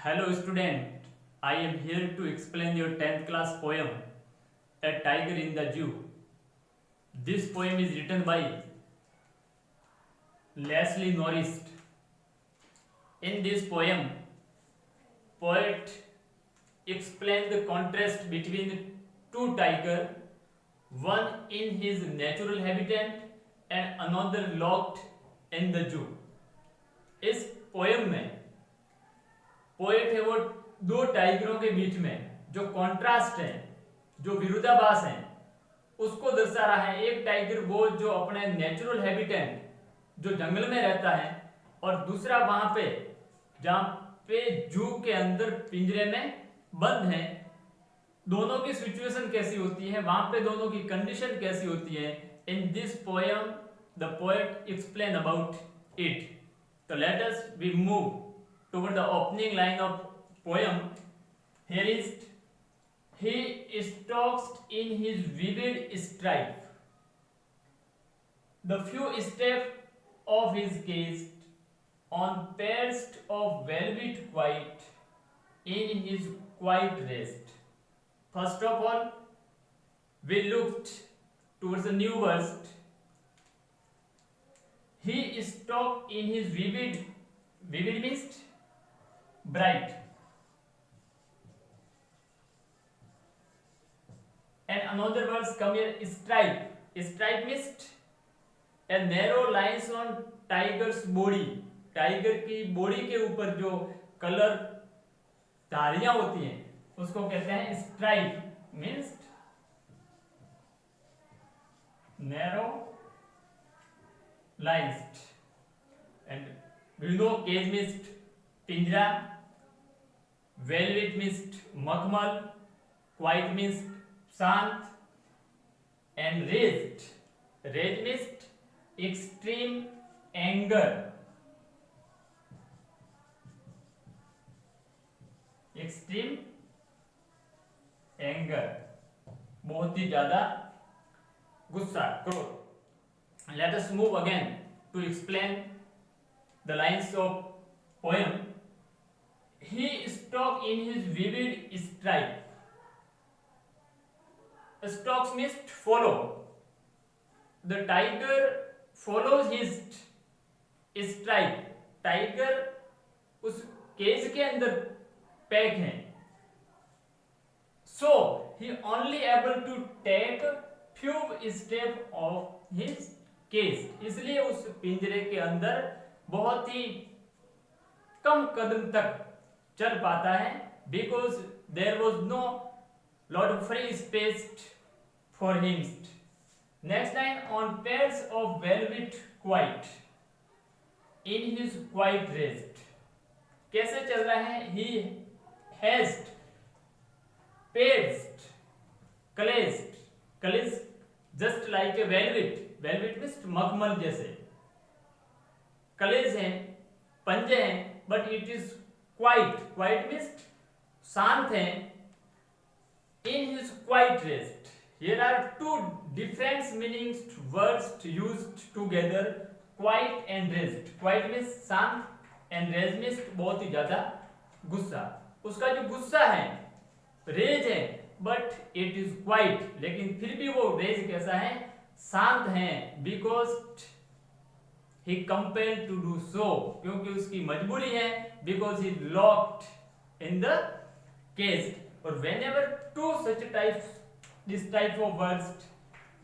Hello student, I am here to explain your 10th class poem, A Tiger in the Zoo. This poem is written by Leslie Norris. In this poem, poet explains the contrast between two tigers, one in his natural habitat and another locked in the zoo. इस poem में poet है वो दो टाइगरों के बीच में जो contrast है, जो विरोधाभास है, उसको दर्शा रहा है। एक टाइगर वो जो अपने नेचुरल हैबिटेट जो जंगल में रहता है, और दूसरा वहां पे जहां पे जू के अंदर पिंजरे में बंद है। दोनों की सिचुएशन कैसी होती है, वहां पे दोनों की कंडीशन कैसी होती है। In this poem the poet explain about it. So let us we move toward the opening line of poem. Here is, he stalks in his vivid stripe. The few steps of his gaze on pairs of velvet white in his quiet rest. First of all, we looked towards the new verse. He stalked in his vivid means bright, and another words come here, stripe means a narrow lines on tiger's body. Tiger की body के ऊपर जो colour धारियां होती हैं उसको कहते हैं stripe, means narrow lines. And we know cage means pinjra, velvet means makmal, quiet means शांत, and rage means extreme anger. extreme anger, बहुत ही ज्यादा गुस्सा, क्रोध. Let us move again to explain the lines of poem. He stalked in his vivid stripe. Stalks means follow. The tiger follows his stripe. Tiger उस cage के अंदर pack है. So he only able to take few steps of his case, इसलिए उस पिंजरे के अंदर बहुत ही कम कदम तक चल पाता है, because there was no lot of free space for him. Next line, on pairs of velvet quiet in his quiet rest. कैसे चल रहा है? He has pairs claws just like a velvet. Velvet means मखमल जैसे. Claws हैं, पंजे हैं, but it is quiet means शांत हैं. In his quiet rest. Here are two different meanings words used together, quiet and rest. Quiet means शांत and raise means बहुत ही ज्यादा गुस्सा. उसका जो गुस्सा है, रेज है, बट इट इज क्वाइट. लेकिन फिर भी वो रेज कैसा है? शांत हैं, because he compelled to do so, क्योंकि उसकी मजबूरी है, because he locked in the cage. और whenever to such types, this type of words,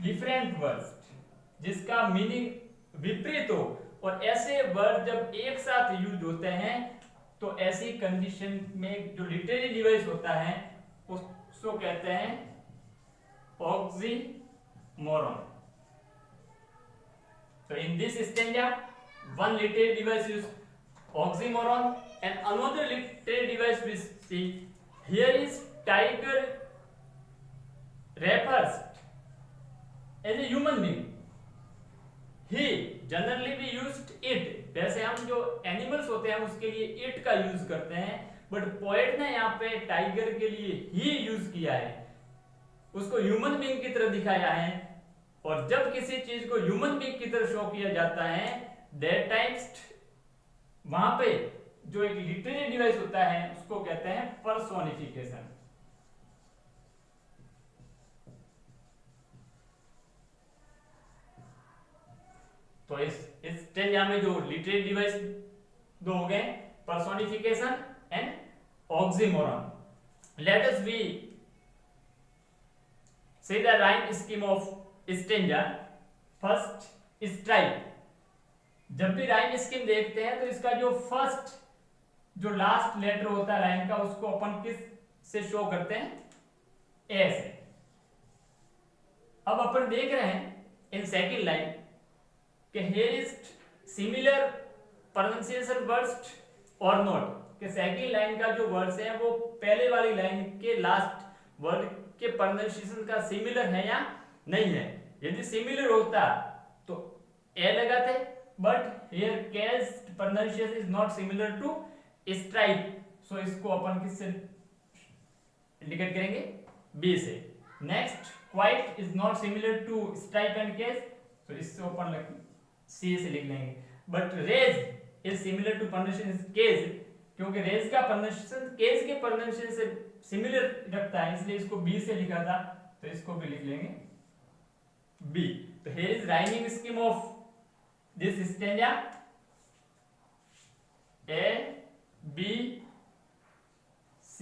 different words जिसका मीनिंग विपरीत हो, और ऐसे वर्ड जब एक साथ यूज होते हैं तो ऐसी कंडीशन में जो लिटरेरी डिवाइस होता है उसको कहते हैं oxymoron. So in this stanza, one literary device is oxymoron, and another literary device we see here is tiger refers as a human being. He generally we used it. वैसे हम जो animals होते हैं उसके लिए इट का use करते हैं, बट पोएट ने यहाँ पे टाइगर के लिए ही यूज किया है, उसको ह्यूमन बीइंग की तरह दिखाया है. और जब किसी चीज को ह्यूमन बीइंग की तरह शो किया जाता है, दैट टाइम्स वहां पे जो एक लिटरेरी डिवाइस होता है उसको कहते हैं पर्सोनिफिकेशन। तो इस स्टेंजा में जो लिटरेरी डिवाइस दो हो गए, personification and oxymoron. Let us B say the rhyme scheme of stanza. First strike. जब भी राइम स्कीम देखते हैं तो इसका जो फर्स्ट जो लास्ट लेटर होता है लाइन का उसको अपन किस से शो करते हैं, ए से। अब अपन देख रहे हैं इन सेकंड लाइन कि here is similar pronunciation words or not, कि सेकंड लाइन का जो वर्ड्स है वो पहले वाली लाइन के लास्ट वर्ड के प्रोनाउंसिएशन का सिमिलर है या नहीं है। यदि सिमिलर होता तो ए लगाते, but here case pronunciation is not similar to strike, so इसको अपन किससे इंडिकेट करेंगे, बी से। Next quite is not similar to strike and case, तो इससे अपन सी से लिख लेंगे। But raise is similar to pronunciation case, क्योंकि रेज का प्रोनाउंसिएशन केस के प्रोनाउंसिएशन से सिमिलर रखता है, इसलिए इसको बी से लिखा था, तो इसको भी लिख लेंगे बी। तो here is rhyming scheme of this stanza, A B C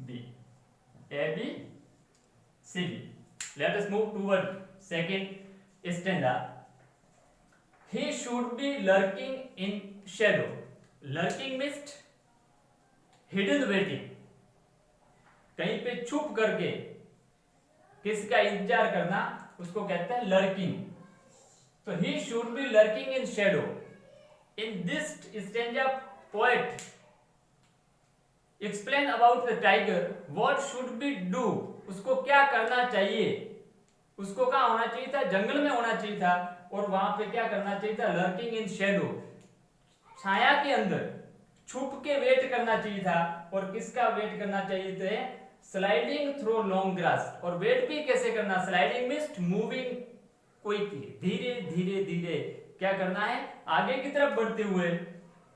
B, A B C B. Let us move toward second stanza. He should be lurking in shadow. Lurking means hidden waiting, कहीं पे छुप करके किसका इंतजार करना, उसको कहते हैं लर्किंग। तो he should be lurking in Shadow. In this stanza poet explain about the tiger, what should be do, उसको क्या करना चाहिए। उसको कहाँ होना चाहिए था, जंगल में होना चाहिए था, और वहां पे क्या करना चाहिए था, लर्किंग इन शैडो, छाया के अंदर छुप के वेट करना चाहिए था। और किसका वेट करना चाहिए थे, स्लाइडिंग थ्रू लॉन्ग ग्रास। और वेट भी कैसे करना, स्लाइडिंग मीन्स मूविंग क्विकली, धीरे धीरे धीरे क्या करना है, आगे की तरफ बढ़ते हुए,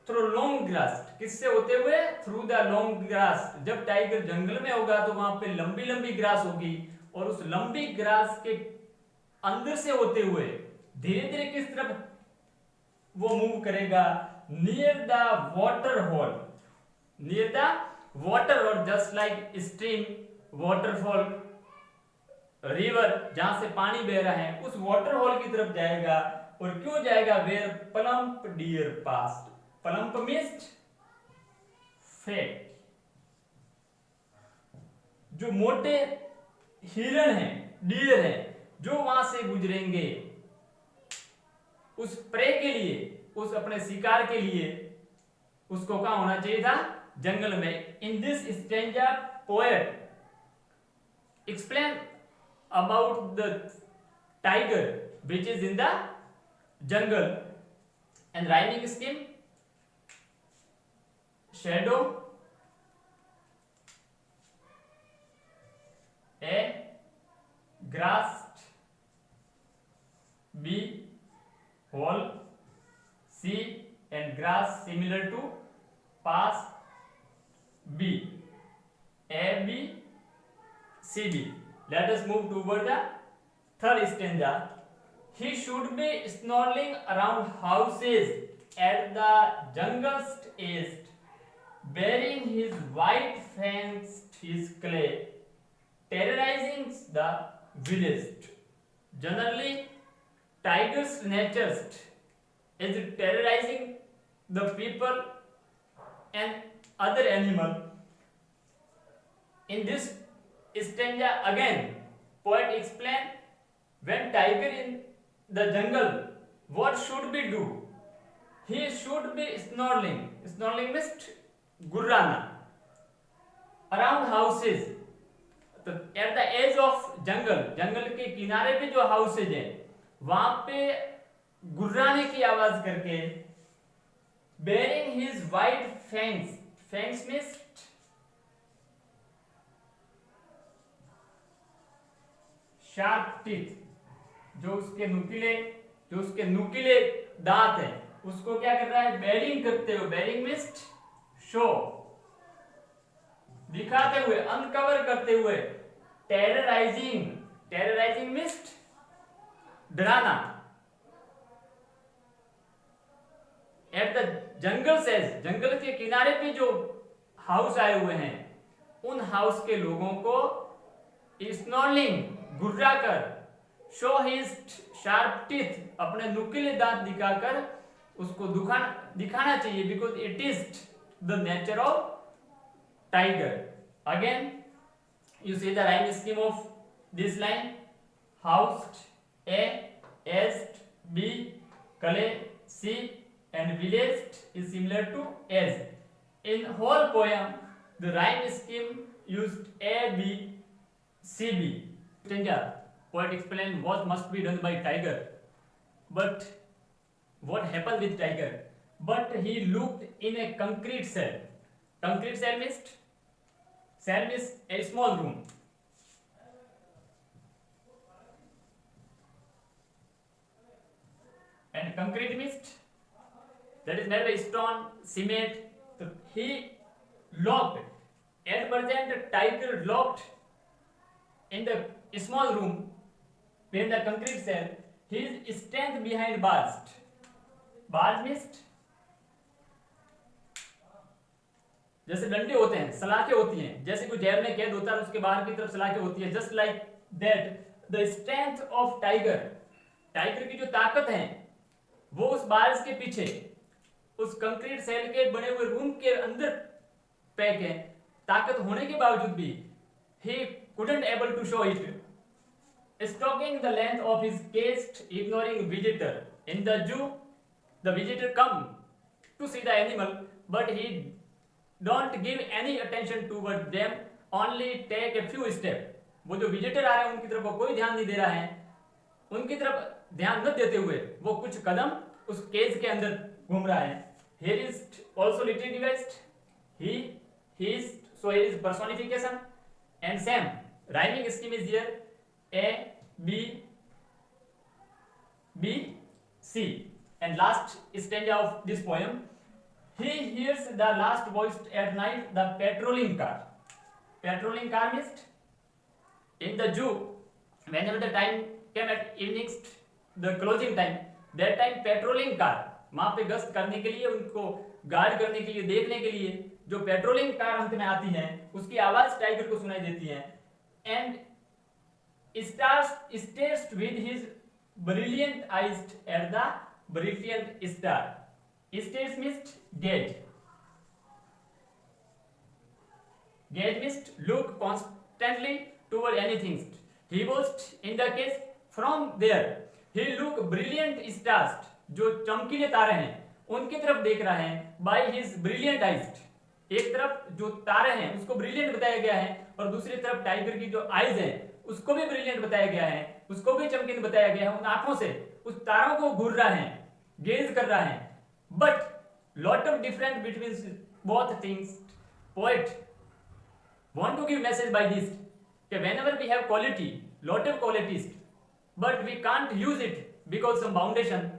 थ्रू लॉन्ग ग्रास, किससे होते हुए, थ्रू द लॉन्ग ग्रास। जब टाइगर जंगल में होगा तो वहां पे लंबी लंबी ग्रास होगी, और उस लंबी ग्रास के अंदर से होते हुए धीरे धीरे किस तरफ वो मूव करेगा, near the water hole, near the water hole, just like stream, waterfall, river, जहां से पानी बह रहा है, उस वाटर होल की तरफ जाएगा। और क्यों जाएगा, where plump deer past, plump means fat, जो मोटे हिरण हैं, डियर हैं, जो वहां से गुजरेंगे उस प्रे के लिए, उस अपने शिकार के लिए, उसको कहां होना चाहिए था, जंगल में। In this stanza poet explain about the tiger which is in the jungle, and rhyming scheme shadow, a grass, b whole, C and grass similar to pass, B, A B C B. Let us move toward the third stanza. He should be snarling around houses at the jungle's edge, bearing his white fangs his clay, terrorizing the village. Generally, tiger's nature is terrorizing the people and other animal. In this stanza again, poet explain when tiger in the jungle, what should be do? He should be snarling. Snarling means गुर्राना. Around houses, तो at the edge of jungle, जंगल के किनारे पे जो houses हैं वहां पे गुर्राने की आवाज करके, bearing his white fangs, fangs means sharp teeth, जो उसके नुकीले दांत हैं उसको क्या कर रहा है, बेरिंग करते हुए, बेरिंग मीन्स शो, दिखाते हुए, अनकवर करते हुए, टेरराइजिंग, टेरराइजिंग मीन्स डराना, एट द जंगल सेज, जंगल के किनारे पे जो हाउस आए हुए हैं उन हाउस के लोगों को स्नॉर्लिंग, गुर्रा कर, शो हिज शार्प टीथ, अपने नुकीले दांत दिखाकर उसको दिखाना चाहिए, because it is the nature of tiger. Again you see the rhyme scheme of this line, housed, a, est, b, kale, c, and villaged is similar to as. In whole poem the rhyme scheme used a, b, c, b. Stanza, poet explained what must be done by tiger, but what happened with tiger, but he looked in a concrete cell. Concrete cell means, cell means a small room. And concrete means that is made by stone, cement. So he locked. At present, tiger locked in the small room, in the concrete cell. His strength behind bars. Bars means जैसे डंडे होते हैं, सलाखें होती हैं, जैसे कोई jail में कैद होता है उसके बाहर की तरफ सलाखें होती है, just like that the strength of tiger, tiger की जो ताकत है वो उस बार्स के पीछे, उस कंक्रीट सेल के बने हुए रूम के अंदर पैक है. ताकत होने के बावजूद भी he couldn't able to show it, stalking the length of his cage, ignoring visitor. In the zoo the visitor come to see the animal, but he don't give any attention toward them, only take a few steps. वो जो visitor आ रहे हैं उनकी तरफ वो कोई ध्यान नहीं दे रहा है, उनकी तरफ ध्यान न देते हुए वो कुछ कदम उस केज के अंदर घूम रहा है. Here is also literary device, he, his, so here is personification and same. Rhyming scheme is here A, B, B, C. And last stanza of this poem, he hears the last voice at night, the patrolling car. Patrolling car means in the zoo, whenever the time came at evenings, the closing time, that time patrolling car, वहां पे गश्त करने के लिए, उनको guard करने के लिए, देखने के लिए जो पेट्रोलिंग कार अंत में आती है उसकी आवाज टाइगर को सुनाई देती है. And stares with his brilliant eyes at the brilliant star. Stares means gaze. Gaze means look constantly toward anything. He was in the case from there. He look brilliant stars, जो चमकीले तारे हैं उनकी तरफ देख रहा है. By his brilliant eyes, एक तरफ जो तारे हैं उसको ब्रिलियंट बताया गया है और दूसरी तरफ टाइगर की जो आईज है उसको भी ब्रिलियंट बताया गया है, उसको भी चमकीला बताया गया है. उन आंखों से उस तारों को घूर रहा है, गेज कर रहा है. But lot of difference between both things. Poet want to give message by this that whenever we have quality, lot of qualities, but we can't use it because some foundation,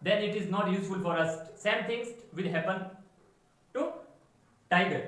then it is not useful for us. Same things will happen to tiger.